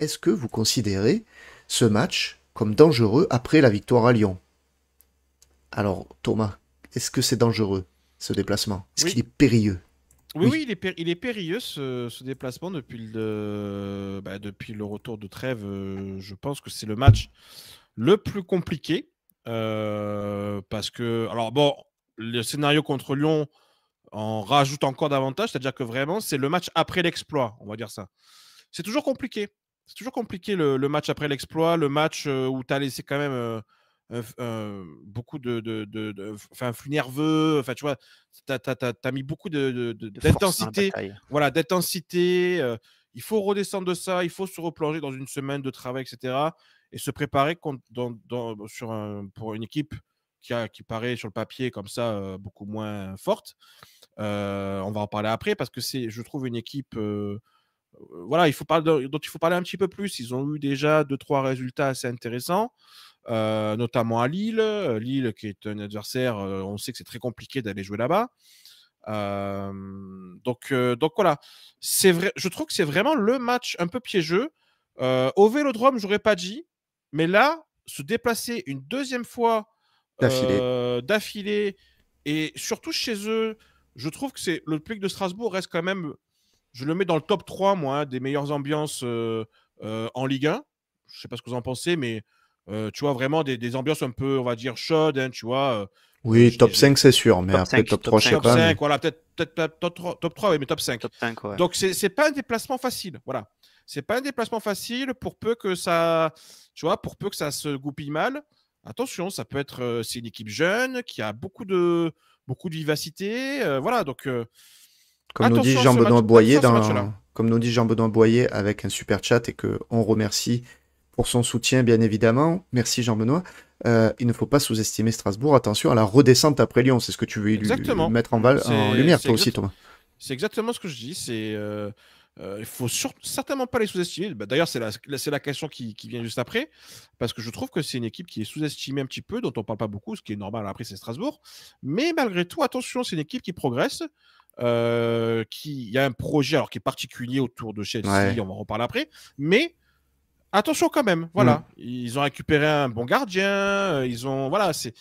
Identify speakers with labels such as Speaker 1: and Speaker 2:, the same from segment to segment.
Speaker 1: est-ce que vous considérez ce match comme dangereux après la victoire à Lyon? Alors, Thomas, est-ce que c'est dangereux, ce déplacement? Est-ce qu'il
Speaker 2: Oui,
Speaker 1: est périlleux?
Speaker 2: oui,
Speaker 1: Oui,
Speaker 2: oui, il est périlleux ce déplacement depuis le retour de trêve. Je pense que c'est le match le plus compliqué parce que, alors bon, le scénario contre Lyon en rajoute encore davantage, c'est-à-dire que vraiment, c'est le match après l'exploit, on va dire ça. C'est toujours compliqué. C'est toujours compliqué le match après l'exploit, le match où tu as laissé quand même beaucoup enfin, un flux nerveux. Enfin, tu vois, tu as mis beaucoup
Speaker 3: de force dans la
Speaker 2: d'intensité.
Speaker 3: bataille.
Speaker 2: Voilà, d'intensité. Il faut redescendre de ça, il faut se replonger dans une semaine de travail, etc. Et se préparer pour une équipe qui paraît sur le papier comme ça beaucoup moins forte. On va en parler après parce que c'est, je trouve, une équipe voilà, dont il faut parler un petit peu plus. Ils ont eu déjà deux trois résultats assez intéressants, notamment à Lille. Lille, qui est un adversaire, on sait que c'est très compliqué d'aller jouer là-bas. Donc voilà, c'est vrai. Je trouve que c'est vraiment le match un peu piégeux. Au Vélodrome, j'aurais pas dit, mais là, se déplacer une deuxième fois
Speaker 1: d'affilée.
Speaker 2: d'affilée et surtout chez eux, je trouve que c'est le public de Strasbourg reste quand même, je le mets dans le top 3, moi, des meilleures ambiances en Ligue 1. Je ne sais pas ce que vous en pensez, mais tu vois, vraiment des ambiances un peu, on va dire, chaudes, hein, tu vois.
Speaker 1: Oui,
Speaker 2: Je
Speaker 1: top
Speaker 2: dirais
Speaker 1: 5 c'est sûr, mais
Speaker 3: Top
Speaker 1: après
Speaker 3: 5,
Speaker 1: top
Speaker 3: top
Speaker 1: 3 je sais
Speaker 3: cinq
Speaker 2: top
Speaker 1: pas,
Speaker 3: aussi.
Speaker 2: 5,
Speaker 1: mais
Speaker 2: voilà, peut-être top 3, oui, mais top 5.
Speaker 3: Top 5, ouais.
Speaker 2: Donc, c'est pas un déplacement facile, voilà. C'est pas un déplacement facile pour peu que ça, tu vois, pour peu que ça se goupille mal. Attention, ça peut être, c'est une équipe jeune qui a beaucoup de vivacité, voilà. Donc,
Speaker 1: comme nous dit
Speaker 2: attention à ce
Speaker 1: Jean-Benoît
Speaker 2: match,
Speaker 1: Boyer
Speaker 2: attention à ce
Speaker 1: dans,
Speaker 2: match-là.
Speaker 1: comme nous dit Jean-Benoît Boyer avec un super chat et que on remercie pour son soutien, bien évidemment. Merci Jean-Benoît. Il ne faut pas sous-estimer Strasbourg. Attention à la redescente après Lyon. C'est ce que tu veux
Speaker 2: Exactement.
Speaker 1: mettre
Speaker 3: Mm.
Speaker 1: en
Speaker 2: C'est
Speaker 1: lumière,
Speaker 2: c'est
Speaker 1: toi aussi,
Speaker 2: exact,
Speaker 1: Thomas.
Speaker 2: c'est exactement ce que je dis. Il faut certainement pas les sous-estimer. Bah, d'ailleurs, c'est la question qui vient juste après, parce que je trouve que c'est une équipe qui est sous-estimée un petit peu, dont on parle pas beaucoup, ce qui est normal. Après, c'est Strasbourg, mais malgré tout, attention, c'est une équipe qui progresse. Il y a un projet alors qui est particulier autour de Chelsea,
Speaker 1: Ouais.
Speaker 2: on va en reparler après, mais attention quand même.
Speaker 1: Mm.
Speaker 2: Voilà, ils ont récupéré un bon gardien. Ils ont, voilà, c'est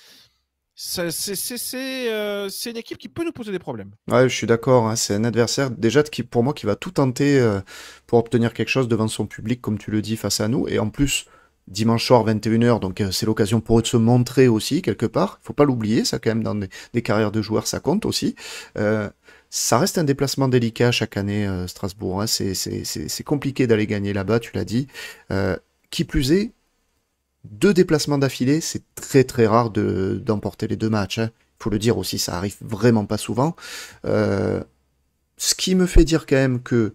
Speaker 2: une équipe qui peut nous poser des problèmes.
Speaker 1: Ouais, je suis d'accord, hein. C'est un adversaire déjà qui, pour moi, qui va tout tenter pour obtenir quelque chose devant son public, comme tu le dis, face à nous. Et en plus, dimanche soir, 21h, donc c'est l'occasion pour eux de se montrer aussi, quelque part. Il faut pas l'oublier, ça quand même, dans des carrières de joueurs, ça compte aussi. Euh, Ça reste un déplacement délicat chaque année, Strasbourg, hein. C'est compliqué d'aller gagner là-bas, tu l'as dit. Euh, qui plus est, deux déplacements d'affilée, c'est très très rare d'emporter les deux matchs, hein. Faut le dire aussi, ça arrive vraiment pas souvent. Euh, Ce qui me fait dire quand même que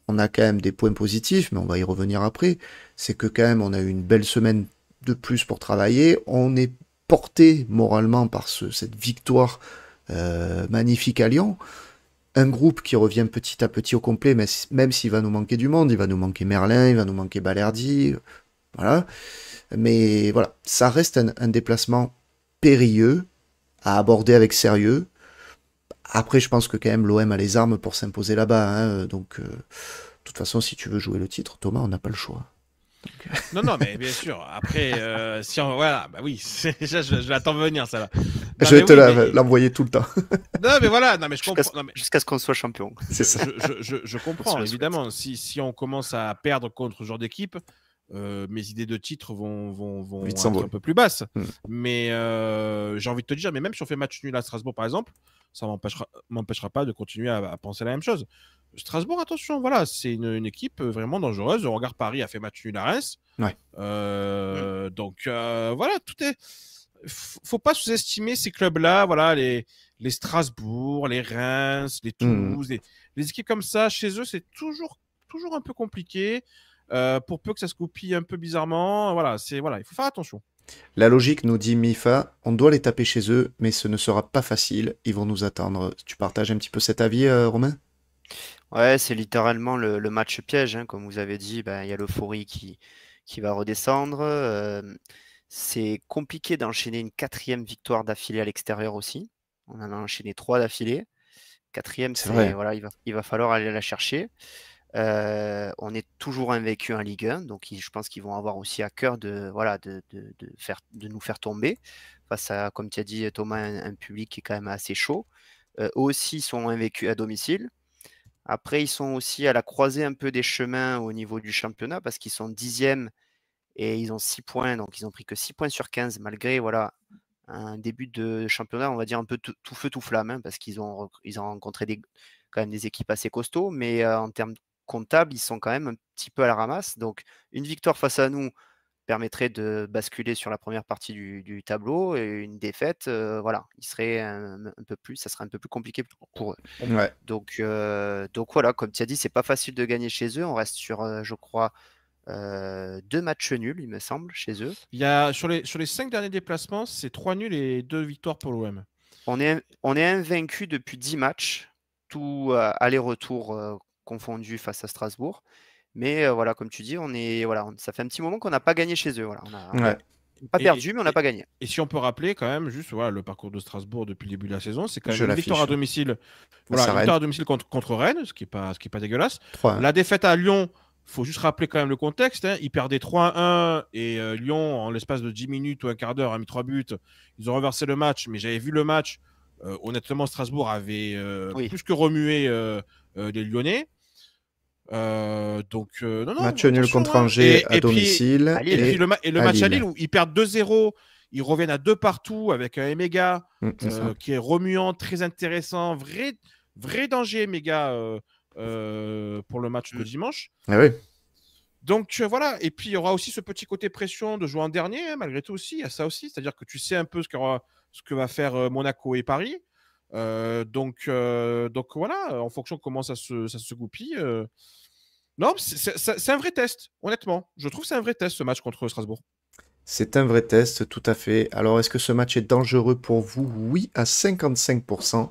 Speaker 1: on a quand même des points positifs, mais on va y revenir après, c'est que quand même on a eu une belle semaine de plus pour travailler, on est porté moralement par cette victoire magnifique à Lyon, un groupe qui revient petit à petit au complet, même s'il va nous manquer du monde, il va nous manquer Merlin, il va nous manquer Balerdi, voilà. Mais voilà, ça reste un déplacement périlleux, à aborder avec sérieux. Après, je pense que quand même l'OM a les armes pour s'imposer là-bas, hein, donc, de toute façon, si tu veux jouer le titre, Thomas, on n'a pas le choix. Donc,
Speaker 2: Non, non, mais bien sûr. Après, si on, voilà, bah oui, je l'attends venir, ça là. Non,
Speaker 1: je
Speaker 2: mais
Speaker 1: vais te
Speaker 2: oui, mais
Speaker 1: l'envoyer tout le temps.
Speaker 2: non, mais voilà, non, mais je
Speaker 3: Jusqu'à
Speaker 2: comprends.
Speaker 3: ce
Speaker 2: Non, mais
Speaker 3: jusqu'à ce qu'on soit champion.
Speaker 1: C'est ça.
Speaker 2: je
Speaker 3: On se
Speaker 2: comprends
Speaker 3: le souhaite.
Speaker 2: évidemment. Si on commence à perdre contre ce genre d'équipe, mes idées de titre
Speaker 1: Vite
Speaker 2: vont être un
Speaker 1: s'envoler.
Speaker 2: peu plus basses.
Speaker 1: Hmm.
Speaker 2: Mais j'ai envie de te dire, mais même si on fait match nul à Strasbourg, par exemple, ça m'empêchera pas de continuer à penser la même chose. Strasbourg, attention, voilà, c'est une équipe vraiment dangereuse. Le regard Paris a fait match nul à Reims.
Speaker 1: Ouais.
Speaker 3: Mm.
Speaker 2: Donc voilà, tout est. Faut pas sous-estimer ces clubs-là, voilà, les Strasbourg, les Reims, les
Speaker 1: Hmm.
Speaker 2: Toulouse, les équipes comme ça, chez eux, c'est toujours un peu compliqué. Pour peu que ça se copie un peu bizarrement, voilà, il faut faire attention.
Speaker 1: La logique nous dit Mifa, on doit les taper chez eux, mais ce ne sera pas facile. Ils vont nous attendre. Tu partages un petit peu cet avis, Romain?
Speaker 3: Ouais, c'est littéralement le match piège, hein, comme vous avez dit, ben, il y a l'euphorie qui va redescendre. C'est compliqué d'enchaîner une quatrième victoire d'affilée à l'extérieur aussi. On en a enchaîné trois d'affilée. Quatrième,
Speaker 1: C'est vrai.
Speaker 3: c'est voilà, il va falloir aller la chercher. On est toujours invaincu en Ligue 1, donc je pense qu'ils vont avoir aussi à cœur de nous faire tomber face à, comme tu as dit Thomas, un public qui est quand même assez chaud. Eux aussi sont invaincus à domicile. Après, ils sont aussi à la croisée un peu des chemins au niveau du championnat parce qu'ils sont 10e et ils ont 6 points, donc ils ont pris que 6 points sur 15 malgré un début de championnat, on va dire un peu tout feu tout flamme, hein, parce qu'ils ont rencontré quand même des équipes assez costauds, mais en termes comptables, ils sont quand même un petit peu à la ramasse. Donc une victoire face à nous permettrait de basculer sur la première partie du tableau, et une défaite, voilà, il serait ça serait un peu plus compliqué pour eux.
Speaker 1: Ouais.
Speaker 3: Donc voilà, comme tu as dit, c'est pas facile de gagner chez eux. On reste sur, je crois, 2 matchs nuls, il me semble, chez eux.
Speaker 2: Il y a, sur les 5 derniers déplacements, c'est 3 nuls et 2 victoires pour l'OM.
Speaker 3: On est invaincu depuis 10 matchs, tout aller-retour confondu face à Strasbourg. Mais voilà, comme tu dis, ça fait un petit moment qu'on n'a pas gagné chez eux. Voilà, on n'a pas perdu, mais on n'a pas gagné.
Speaker 2: Et si on peut rappeler quand même, juste voilà, le parcours de Strasbourg depuis le début de la saison, c'est quand même une victoire
Speaker 1: l'affiche.
Speaker 2: à domicile. Voilà, une victoire à domicile contre Rennes, ce qui est pas dégueulasse.
Speaker 1: 3-1.
Speaker 2: La défaite à Lyon, faut juste rappeler quand même le contexte. Hein. Ils perdaient 3-1 et Lyon, en l'espace de 10 minutes ou un quart d'heure, a mis 3 buts. Ils ont renversé le match, mais j'avais vu le match. Honnêtement, Strasbourg avait plus que remué les Lyonnais. Non,
Speaker 1: match nul contre Angers à domicile.
Speaker 2: Et puis le match à Lille où ils perdent 2-0, ils reviennent à 2 partout avec un Emega qui est remuant, très intéressant, vrai danger Emega pour le match de dimanche.
Speaker 1: Ah oui.
Speaker 2: Donc voilà, et puis il y aura aussi ce petit côté pression de jouer en dernier, hein, malgré tout aussi, il y a ça aussi, c'est-à-dire que tu sais un peu ce que va faire Monaco et Paris. Donc voilà, en fonction de comment ça se goupille. Non, c'est un vrai test, honnêtement. Je trouve que c'est un vrai test, ce match contre Strasbourg.
Speaker 1: C'est un vrai test, tout à fait. Alors, est-ce que ce match est dangereux pour vous? Oui, à 55%.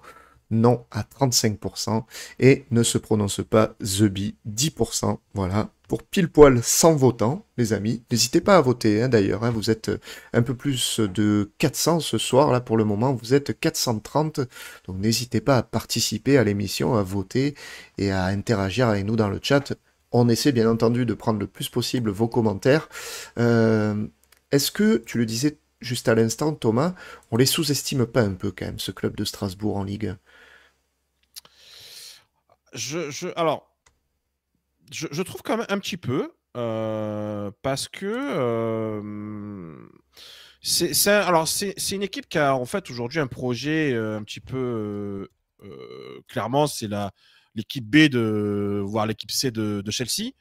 Speaker 1: Non, à 35%. Et ne se prononce pas The Bee, 10%. Voilà. Pour pile poil 100 votants, les amis. N'hésitez pas à voter, hein, d'ailleurs. Hein. Vous êtes un peu plus de 400 ce soir. Là, pour le moment, vous êtes 430. Donc, n'hésitez pas à participer à l'émission, à voter et à interagir avec nous dans le chat. On essaie, bien entendu, de prendre le plus possible vos commentaires. Est-ce que, tu le disais juste à l'instant, Thomas, on les sous-estime pas un peu quand même, ce club de Strasbourg en Ligue
Speaker 2: 1? Alors, je trouve quand même un petit peu, parce que c'est une équipe qui a en fait aujourd'hui un projet un petit peu, clairement, c'est l'équipe B voire l'équipe C de Chelsea.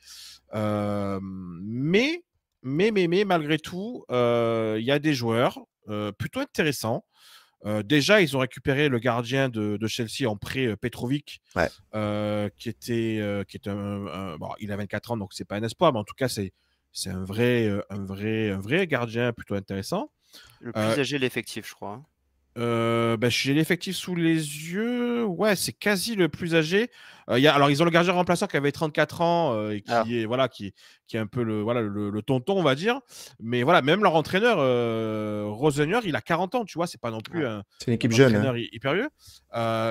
Speaker 2: Mais malgré tout, il y a des joueurs plutôt intéressants. Déjà, ils ont récupéré le gardien de Chelsea en prêt, Petrovic, qui était bon, il a 24 ans, donc c'est pas un espoir, mais en tout cas, c'est un vrai gardien plutôt intéressant.
Speaker 3: Le plus âgé de l'effectif, je crois. Hein.
Speaker 2: J'ai l'effectif sous les yeux. Ouais, c'est quasi le plus âgé. Alors, ils ont le gardien remplaçant qui avait 34 ans et qui est un peu le tonton, on va dire. Mais voilà, même leur entraîneur, Rosenior, il a 40 ans, tu vois. C'est pas non plus
Speaker 1: c'est une équipe jeune.
Speaker 2: Entraîneur hyper vieux.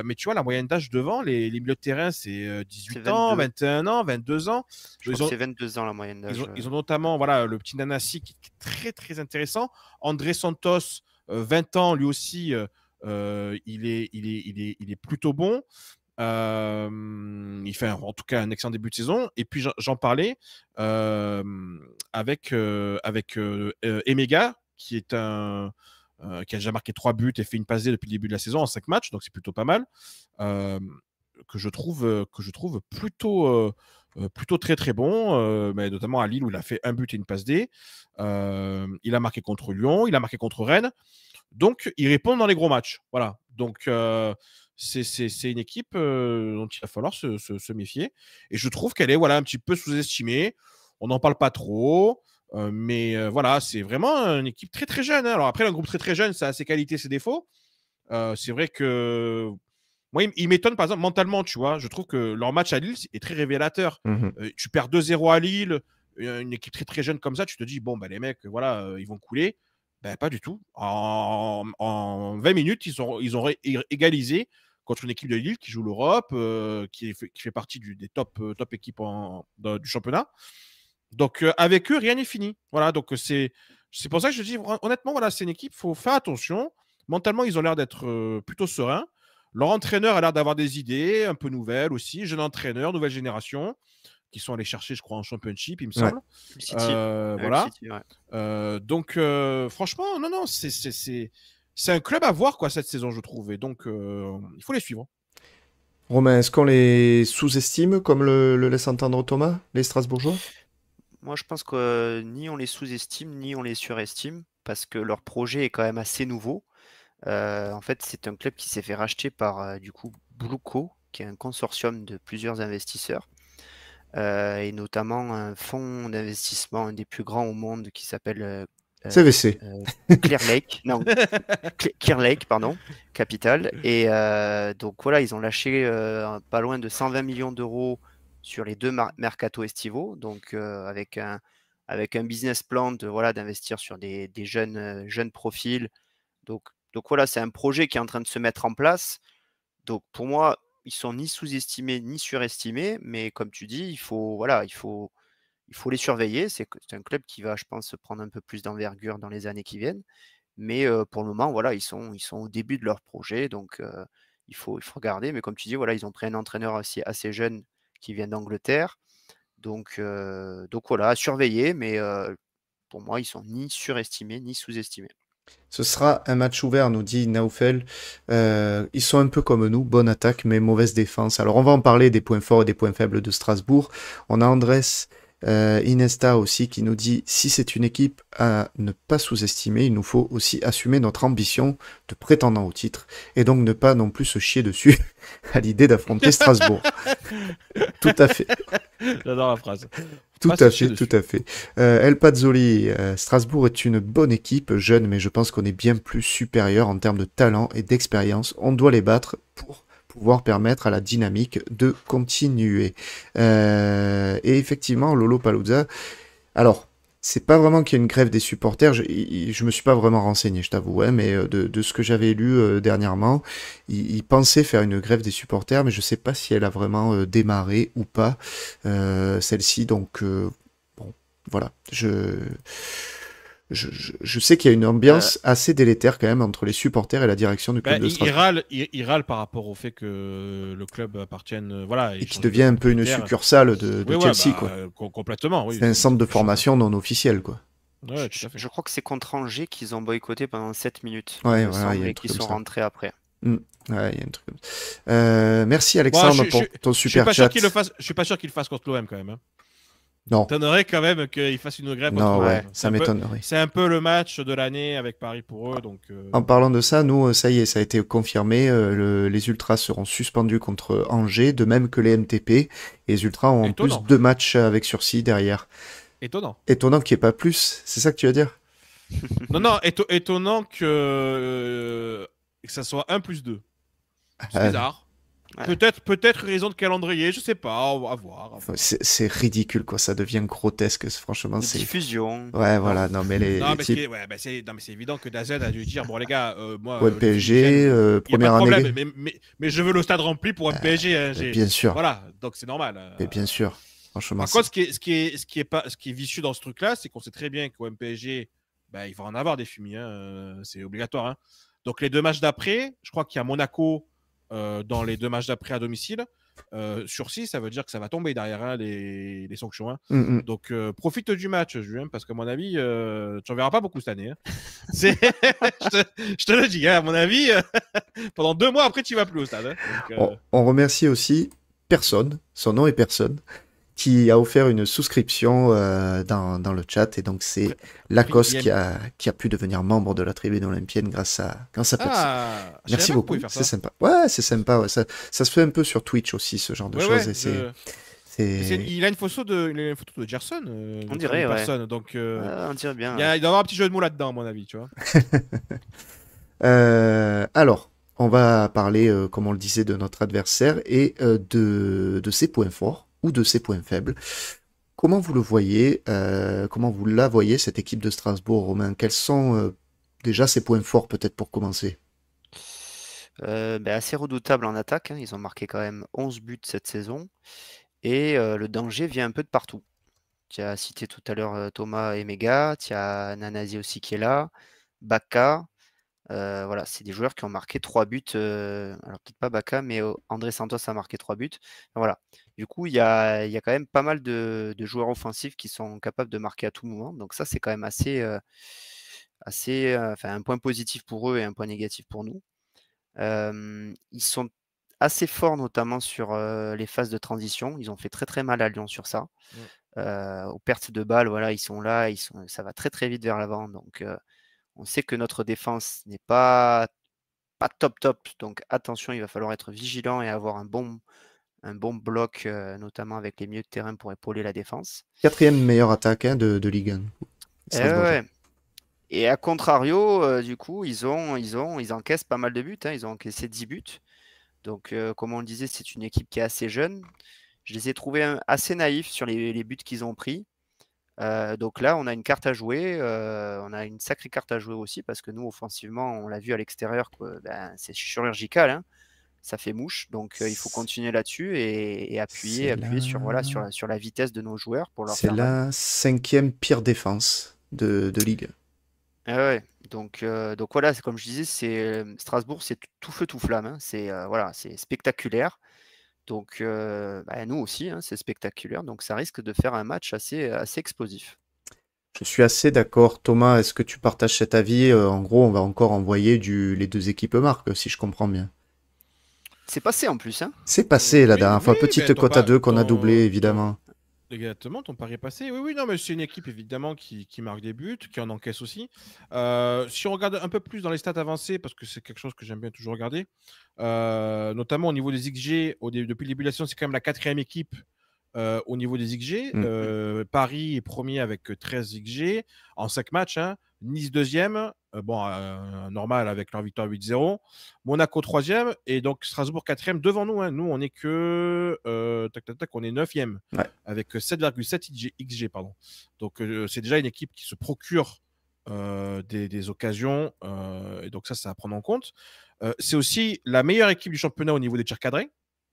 Speaker 2: Mais tu vois, la moyenne d'âge devant, les milieux de terrain, c'est 18 ans, 21 ans, 22 ans.
Speaker 3: Je crois que c'est 22 ans la moyenne d'âge.
Speaker 2: Ils ont notamment le petit Nanassi qui est très, très intéressant. André Santos, 20 ans, lui aussi, il est plutôt bon. Il fait en tout cas un excellent début de saison. Et puis j'en parlais avec Emega, qui a déjà marqué 3 buts et fait une passe D depuis le début de la saison en 5 matchs, donc c'est plutôt pas mal. Que je trouve plutôt très très bon, mais notamment à Lille où il a fait un but et une passe D. Il a marqué contre Lyon, il a marqué contre Rennes. Donc, il répond dans les gros matchs. Voilà. Donc, c'est une équipe dont il va falloir se méfier. Et je trouve qu'elle est un petit peu sous-estimée. On n'en parle pas trop. Mais voilà, c'est vraiment une équipe très très jeune. Hein. Alors après, un groupe très très jeune, ça a ses qualités, ses défauts. C'est vrai que moi, il m'étonne, par exemple, mentalement, tu vois. Je trouve que leur match à Lille est très révélateur. Tu perds 2-0 à Lille, une équipe très très jeune comme ça, tu te dis, bon, les mecs, ils vont couler. Ben, pas du tout. En 20 minutes, ils ont égalisé contre une équipe de Lille qui joue l'Europe, qui fait partie des top équipes du championnat. Donc, avec eux, rien n'est fini. Voilà, donc c'est pour ça que je dis, honnêtement, voilà, c'est une équipe, il faut faire attention. Mentalement, ils ont l'air d'être plutôt sereins. Leur entraîneur a l'air d'avoir des idées un peu nouvelles aussi. Jeune entraîneur, nouvelle génération, qui sont allés chercher, je crois, en Championship, il me semble.
Speaker 3: City.
Speaker 2: Voilà.
Speaker 3: City, ouais.
Speaker 2: Donc, franchement, non, c'est un club à voir, quoi, cette saison, je trouve. Et donc, il faut les suivre.
Speaker 1: Romain, est-ce qu'on les sous-estime, comme le laisse entendre Thomas, les Strasbourgeois?
Speaker 3: Moi, je pense que ni on les sous-estime, ni on les surestime, parce que leur projet est quand même assez nouveau. En fait, c'est un club qui s'est fait racheter par du coup Blueco, qui est un consortium de plusieurs investisseurs, et notamment un fonds d'investissement, un des plus grands au monde, qui s'appelle
Speaker 1: CVC.
Speaker 3: Clear Lake, non, Clear Lake, pardon, Capital. Et donc voilà, ils ont lâché pas loin de 120 millions d'euros sur les deux mercato estivaux, donc avec un business plan d'investir sur des jeunes profils. Donc voilà, c'est un projet qui est en train de se mettre en place. Donc pour moi, ils sont ni sous-estimés ni surestimés, mais comme tu dis, il faut les surveiller. C'est un club qui va, je pense, se prendre un peu plus d'envergure dans les années qui viennent. Mais pour le moment, voilà, ils sont au début de leur projet, donc il faut regarder. Mais comme tu dis, voilà, ils ont pris un entraîneur assez jeune qui vient d'Angleterre. Donc voilà, à surveiller, mais pour moi, ils sont ni surestimés ni sous-estimés.
Speaker 1: Ce sera un match ouvert, nous dit Naufel. Ils sont un peu comme nous, bonne attaque mais mauvaise défense. Alors on va en parler des points forts et des points faibles de Strasbourg. On a Andrés Inesta aussi qui nous dit si c'est une équipe à ne pas sous-estimer, il nous faut aussi assumer notre ambition de prétendant au titre et donc ne pas non plus se chier dessus à l'idée d'affronter Strasbourg. Tout à fait.
Speaker 2: J'adore la phrase.
Speaker 1: Tout à fait, tout à fait. El Pazzoli, Strasbourg est une bonne équipe, jeune, mais je pense qu'on est bien plus supérieur en termes de talent et d'expérience. On doit les battre pour pouvoir permettre à la dynamique de continuer. Et effectivement, Lolo Paluzza, alors, c'est pas vraiment qu'il y ait une grève des supporters, je me suis pas vraiment renseigné, je t'avoue, hein, mais de ce que j'avais lu dernièrement, il pensait faire une grève des supporters, mais je sais pas si elle a vraiment démarré ou pas, celle-ci, donc bon, voilà, je sais qu'il y a une ambiance assez délétère quand même entre les supporters et la direction du club de Strasbourg.
Speaker 2: Il râle par rapport au fait que le club appartienne, voilà,
Speaker 1: et qui devient un peu une succursale de Chelsea, quoi.
Speaker 2: Complètement, oui.
Speaker 1: C'est un centre de formation non officiel, quoi.
Speaker 2: Ouais, tout à fait.
Speaker 3: Je crois que c'est contre Angers qu'ils ont boycotté pendant 7 minutes.
Speaker 1: Ouais, voilà,
Speaker 3: et qu'ils sont rentrés après.
Speaker 1: Ouais, il y a un truc comme ça. Merci Alexandre pour ton super chat.
Speaker 2: Je suis pas sûr qu'il le fasse contre l'OM quand même. Hein.
Speaker 1: Non.
Speaker 2: M'étonnerait quand même qu'il fasse une grève.
Speaker 1: Non, ouais, ça m'étonnerait.
Speaker 2: C'est un peu le match de l'année avec Paris pour eux. Donc,
Speaker 1: En parlant de ça, nous, ça y est, ça a été confirmé. Les Ultras seront suspendus contre Angers, de même que les MTP. Et les Ultras ont en plus 2 matchs avec sursis derrière.
Speaker 2: Étonnant.
Speaker 1: Étonnant qu'il n'y ait pas plus, c'est ça que tu veux dire?
Speaker 2: Non, étonnant que ça soit 1+2. C'est bizarre. Ouais. Peut-être raison de calendrier, je sais pas, on va voir.
Speaker 1: C'est ridicule, quoi, ça devient grotesque, franchement.
Speaker 3: C'est diffusion.
Speaker 1: Ouais, voilà, non, mais les.
Speaker 2: Non, mais c'est évident que Dazen a dû dire bon, les gars, moi.
Speaker 1: Pour MPG, première année.
Speaker 2: Problème, mais je veux le stade rempli pour MPG. Hein,
Speaker 1: bien sûr.
Speaker 2: Voilà, donc c'est normal.
Speaker 1: Mais bien sûr, franchement.
Speaker 2: Par contre, ce qui est vicieux dans ce truc-là, c'est qu'on sait très bien qu'au MPG, il va en avoir des fumis, hein, c'est obligatoire. Hein. Donc les 2 matchs d'après, je crois qu'il y a Monaco. Dans les 2 matchs d'après à domicile, sursis, ça veut dire que ça va tomber derrière hein, les sanctions. Hein. Donc profite du match, Julien, parce qu'à mon avis, tu n'en verras pas beaucoup cette année. Hein. je te le dis, hein, à mon avis, pendant 2 mois après, tu ne vas plus au stade. Hein. Donc,
Speaker 1: on remercie aussi personne, son nom est personne, qui a offert une souscription dans le chat, et donc c'est Lacoste qui a pu devenir membre de la tribune olympienne grâce à personne. Merci beaucoup, c'est sympa. Ouais, c'est sympa, ouais. Ça se fait un peu sur Twitch aussi, ce genre de choses.
Speaker 2: Il a une photo de Gerson.
Speaker 3: On dirait,
Speaker 2: personne, donc,
Speaker 3: on dirait bien.
Speaker 2: Il doit y avoir un petit jeu de mots là-dedans, à mon avis, tu vois.
Speaker 1: Alors, on va parler, comme on le disait, de notre adversaire et de ses points forts ou de ses points faibles. Comment vous le voyez, comment vous la voyez, cette équipe de Strasbourg, Romain? Quels sont déjà ses points forts, peut-être, pour commencer?
Speaker 3: Assez redoutable en attaque, hein. Ils ont marqué quand même 11 buts cette saison et le danger vient un peu de partout. Tu as cité tout à l'heure, Thomas Emega, tu as Nanasi aussi qui est là, Baka, voilà, c'est des joueurs qui ont marqué 3 buts, alors peut-être pas Baka, mais André Santos a marqué 3 buts. Voilà. Du coup, il y a quand même pas mal de joueurs offensifs qui sont capables de marquer à tout moment. Donc ça, c'est quand même enfin un point positif pour eux et un point négatif pour nous. Ils sont assez forts, notamment sur, les phases de transition. Ils ont fait très, très mal à Lyon sur ça.
Speaker 2: Mmh.
Speaker 3: Aux pertes de balles, voilà, ils sont là, ça va très, très vite vers l'avant. Donc on sait que notre défense n'est pas top, top. Donc attention, il va falloir être vigilant et avoir un bon bloc, notamment avec les milieux de terrain pour épauler la défense.
Speaker 1: 4e meilleure attaque de Ligue 1.
Speaker 3: Et ouais. Et à contrario, du coup, ils encaissent pas mal de buts, hein. Ils ont encaissé 10 buts. Donc, comme on le disait, c'est une équipe qui est assez jeune. Je les ai trouvés assez naïfs sur les buts qu'ils ont pris. Donc là, on a une carte à jouer. On a une sacrée carte à jouer aussi parce que nous, offensivement, on l'a vu à l'extérieur, c'est chirurgical, hein. Ça fait mouche. Donc, il faut continuer là-dessus et appuyer sur la vitesse de nos joueurs pour leur
Speaker 1: C'est
Speaker 3: faire mal.
Speaker 1: la 5e pire défense de Ligue 1.
Speaker 3: Ah ouais. Donc voilà, c'est comme je disais, Strasbourg, c'est tout feu tout flamme, hein. Voilà, c'est spectaculaire. Donc nous aussi, hein, c'est spectaculaire. Donc ça risque de faire un match assez explosif.
Speaker 1: Je suis assez d'accord. Thomas, est-ce que tu partages cet avis? En gros, on va encore envoyer les 2 équipes marques, si je comprends bien.
Speaker 3: C'est passé en plus, hein.
Speaker 1: C'est passé la dernière fois.
Speaker 2: Oui,
Speaker 1: Petite cote à 2 qu'on a doublé, évidemment.
Speaker 2: Exactement, ton pari est passé. Oui, non, mais c'est une équipe évidemment qui marque des buts, qui en encaisse aussi. Si on regarde un peu plus dans les stats avancées, parce que c'est quelque chose que j'aime bien toujours regarder, notamment au niveau des XG, depuis le début de la saison, c'est quand même la 4e équipe au niveau des XG. Paris est premier avec 13 XG en 5 matchs. Hein. Nice 2e, normal avec leur victoire 8-0. Monaco 3e et donc Strasbourg 4e devant nous. Hein. Nous, on est que on est 9e avec 7,7 XG. Pardon. Donc, c'est déjà une équipe qui se procure des occasions et donc ça à prendre en compte. C'est aussi la meilleure équipe du championnat au niveau des tirs cadrés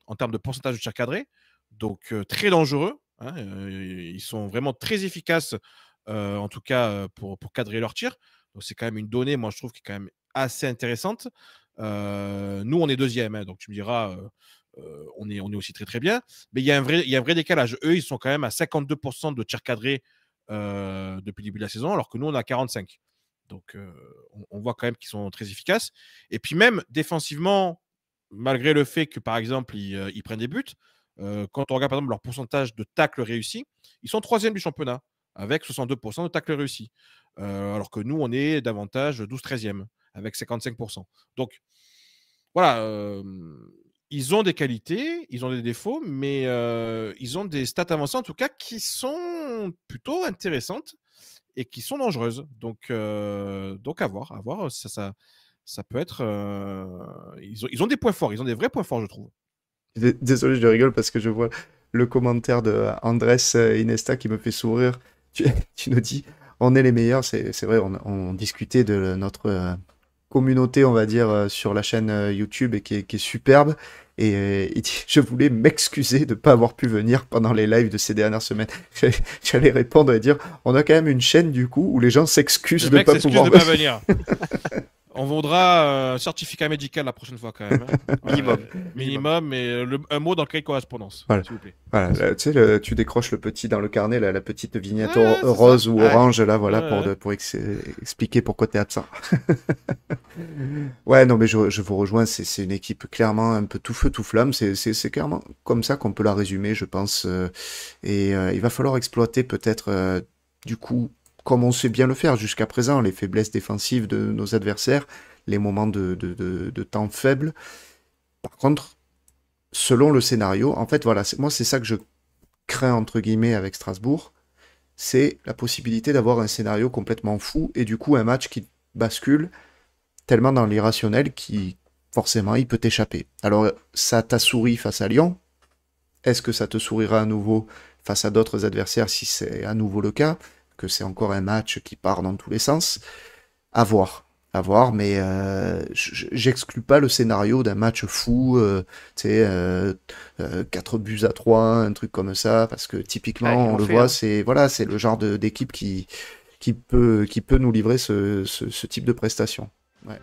Speaker 2: en termes de pourcentage de tirs cadrés. Donc, très dangereux. Hein, ils sont vraiment très efficaces, en tout cas pour cadrer leurs tirs. Donc, c'est quand même une donnée, moi, je trouve, qui est quand même assez intéressante. Nous, on est 2e. Hein, donc, tu me diras, on est aussi très, très bien. Mais il y a un vrai décalage. Eux, ils sont quand même à 52% de tirs cadrés depuis le début de la saison, alors que nous, on a 45%. Donc, on voit quand même qu'ils sont très efficaces. Et puis, même défensivement, malgré le fait que, par exemple, ils prennent des buts, quand on regarde par exemple leur pourcentage de tacles réussis, ils sont 3e du championnat avec 62% de tacles réussis. Alors que nous, on est davantage 12-13e avec 55%. Donc voilà, ils ont des qualités, ils ont des défauts, mais ils ont des stats avancées en tout cas qui sont plutôt intéressantes et qui sont dangereuses. Donc à voir, ça peut être. Ils ont des points forts, ils ont des vrais points forts, je trouve.
Speaker 1: Désolé, je rigole parce que je vois le commentaire de Andrés Inesta qui me fait sourire. Tu nous dis, on est les meilleurs. C'est vrai, on discutait de notre communauté, on va dire, sur la chaîne YouTube et qui est superbe. Et il dit, je voulais m'excuser de ne pas avoir pu venir pendant les lives de ces dernières semaines. J'allais répondre et dire, on a quand même une chaîne du coup où les gens s'excusent de ne pas pouvoir
Speaker 2: venir. On vaudra un certificat médical la prochaine fois quand même. Hein. Minimum, mais un mot dans le cahier de correspondance,
Speaker 1: voilà.
Speaker 2: s'il vous plaît.
Speaker 1: Voilà, tu sais, tu décroches le petit dans le carnet, la petite vignette rose ou orange, là, voilà, pour expliquer pourquoi tu es absent. Ouais, non, mais je vous rejoins, c'est une équipe clairement un peu tout feu, tout flamme. C'est clairement comme ça qu'on peut la résumer, je pense. Et il va falloir exploiter peut-être, du coup, comme on sait bien le faire jusqu'à présent, les faiblesses défensives de nos adversaires, les moments de temps faibles. Par contre, selon le scénario, en fait, voilà, moi, c'est ça que je crains, entre guillemets, avec Strasbourg, c'est la possibilité d'avoir un scénario complètement fou et du coup, un match qui bascule tellement dans l'irrationnel qui, forcément, il peut t'échapper. Alors, ça t'a souri face à Lyon. Est-ce que ça te sourira à nouveau face à d'autres adversaires si c'est à nouveau le cas ? Que c'est encore un match qui part dans tous les sens. À voir. À voir, mais j'exclus pas le scénario d'un match fou, tu sais, 4 buts à 3, un truc comme ça, parce que typiquement,
Speaker 3: Ils
Speaker 1: on
Speaker 3: l'ont
Speaker 1: le
Speaker 3: fait,
Speaker 1: voit,
Speaker 3: hein.
Speaker 1: c'est le genre d'équipe qui peut nous livrer ce type de prestation. Ouais.